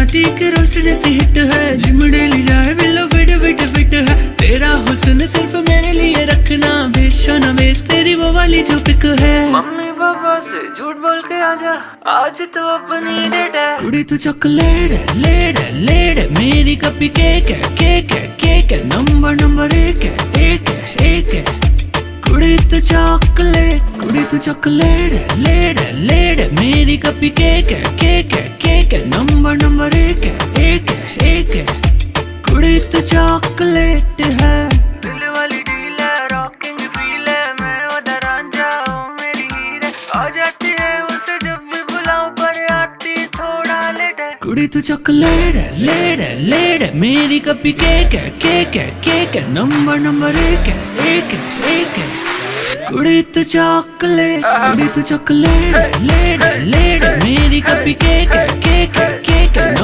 Party के roast जैसी hit है, जिम डेली जाए बिल्लो फिट फिट फिट है। तेरा हुस्न सिर्फ मेरे लिए रखना, बेशो न बेच तेरी वो वाली जो पिक है। मम्मी पापा से झूठ बोल के आजा, आज तो अपनी डेट है। कुड़ी तू चॉकलेट है, लेड है, लेड है, मेरी कपी केक है, केक है, केक है, नंबर एक है, एक है, एक है। कुड़ी तू चॉकलेट, कुड़ी तू चॉकलेट है, लेड है, लेड है, मेरी कपी केक है, केक है, केक है, नंबर एक है, एक है, एक है। कुड़ी तू चॉकलेट है, दिल वाली डील है, रॉकिंग फील है, मैं उधर रांझा हूँ मेरी हीर है। आ जाती है उसे जब भी बुलाऊं, पर आती थोड़ा लेट है। कुड़ी तू चॉकलेट है, लेड है, लेड है, मेरी कपी केक है, केक है, केक है, नंबर एक है, एक है, एक है। कुड़ी तू चॉकलेट, कुड़ी तू चॉकलेट, लेड है, लेड है, मेरी कपी केक है, केक है, केक है।